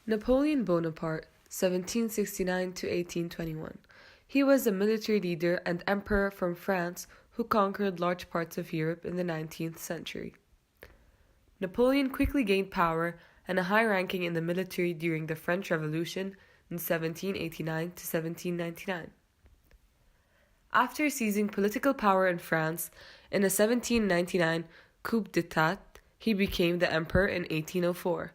Napoleon Bonaparte, 1769 to 1821. He was a military leader and emperor from France who conquered large parts of Europe in the 19th century. Napoleon quickly gained power and a high ranking in the military during the French Revolution in 1789 to 1799. After seizing political power in France in a 1799 coup d'état, he became the emperor in 1804.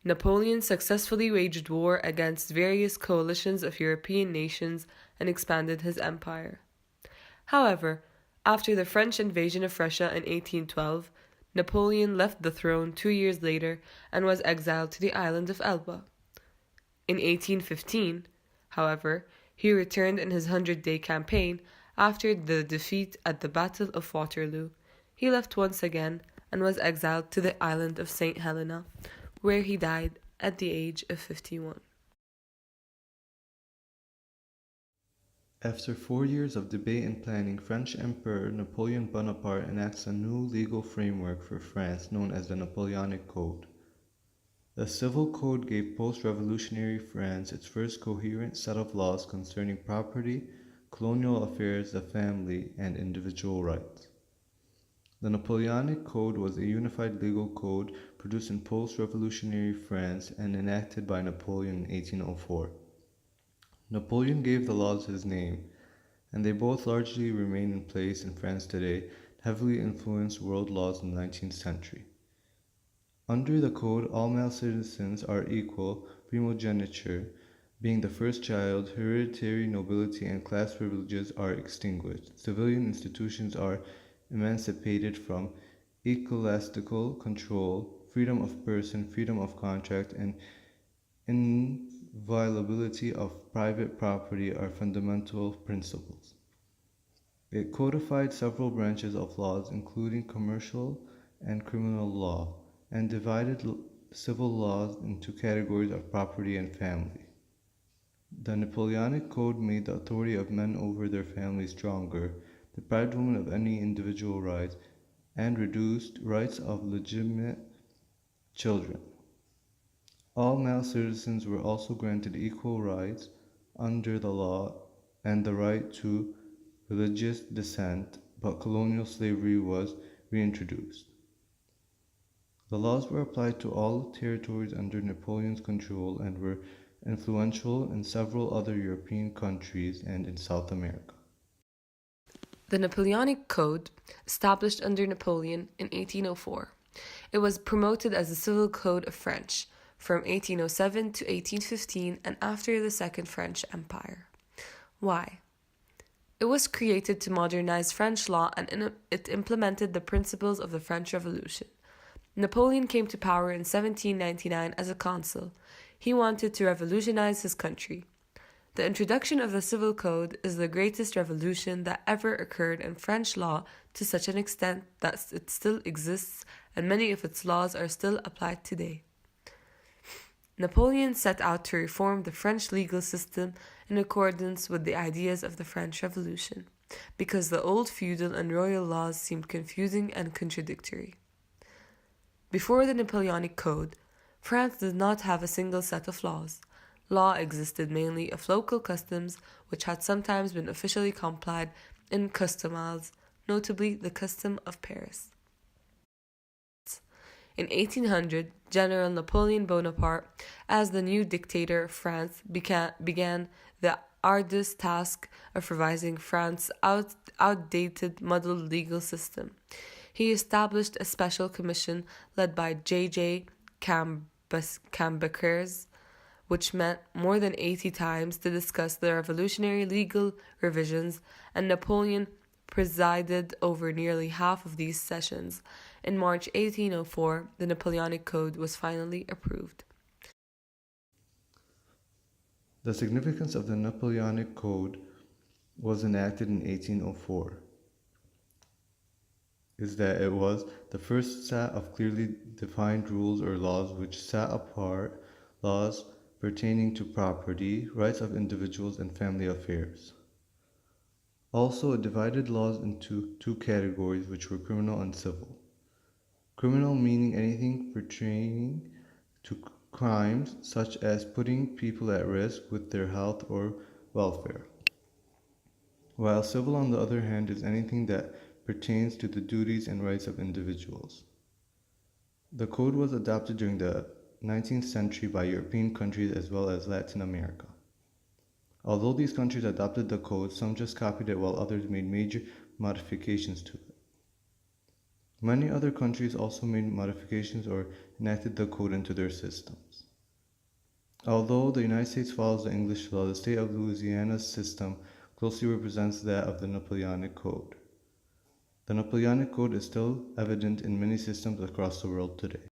Napoleon successfully waged war against various coalitions of European nations and expanded his empire. However, after the French invasion of Russia in 1812, Napoleon left the throne 2 years later and was exiled to the island of Elba. In 1815, however, he returned in his 100-day campaign after the defeat at the Battle of Waterloo. He left once again and was exiled to the island of St. Helena, where he died at the age of 51. After 4 years of debate and planning, French Emperor Napoleon Bonaparte enacts a new legal framework for France known as the Napoleonic Code. The Civil Code gave post-revolutionary France its first coherent set of laws concerning property, colonial affairs, the family, and individual rights. The Napoleonic Code was a unified legal code produced in post-revolutionary France and enacted by Napoleon in 1804. Napoleon gave the laws his name, and they both largely remain in place in France today, heavily influenced world laws in the 19th century. Under the code, all male citizens are equal, primogeniture, being the first child, hereditary nobility and class privileges are extinguished. Civilian institutions are emancipated from ecclesiastical control, freedom of person, freedom of contract, and inviolability of private property are fundamental principles. It codified several branches of laws, including commercial and criminal law, and divided civil laws into categories of property and family. The Napoleonic Code made the authority of men over their families stronger, deprived women of any individual rights, and reduced rights of legitimate children. All male citizens were also granted equal rights under the law and the right to religious dissent, but colonial slavery was reintroduced. The laws were applied to all territories under Napoleon's control and were influential in several other European countries and in South America. The Napoleonic Code, established under Napoleon in 1804. It was promoted as the Civil Code of French from 1807 to 1815 and after the Second French Empire. Why? It was created to modernize French law and it implemented the principles of the French Revolution. Napoleon came to power in 1799 as a consul. He wanted to revolutionize his country. The introduction of the Civil Code is the greatest revolution that ever occurred in French law to such an extent that it still exists and many of its laws are still applied today. Napoleon set out to reform the French legal system in accordance with the ideas of the French Revolution, because the old feudal and royal laws seemed confusing and contradictory. Before the Napoleonic Code, France did not have a single set of laws. Law existed mainly of local customs, which had sometimes been officially complied in customals, notably the custom of Paris. In 1800, General Napoleon Bonaparte, as the new dictator of France, began the arduous task of revising France's outdated, muddled legal system. He established a special commission led by J.J. Cambacérès, which met more than 80 times to discuss the revolutionary legal revisions, and Napoleon presided over nearly half of these sessions. In March 1804, the Napoleonic Code was finally approved. The significance of the Napoleonic Code was enacted in 1804 is that it was the first set of clearly defined rules or laws which set apart laws pertaining to property, rights of individuals, and family affairs. Also, it divided laws into two categories, which were criminal and civil. Criminal meaning anything pertaining to crimes such as putting people at risk with their health or welfare, while civil, on the other hand, is anything that pertains to the duties and rights of individuals. The code was adopted during the 19th century by European countries as well as Latin America. Although these countries adopted the code, some just copied it while others made major modifications to it. Many other countries also made modifications or enacted the code into their systems. Although the United States follows the English law, the state of Louisiana's system closely represents that of the Napoleonic Code. The Napoleonic Code is still evident in many systems across the world today.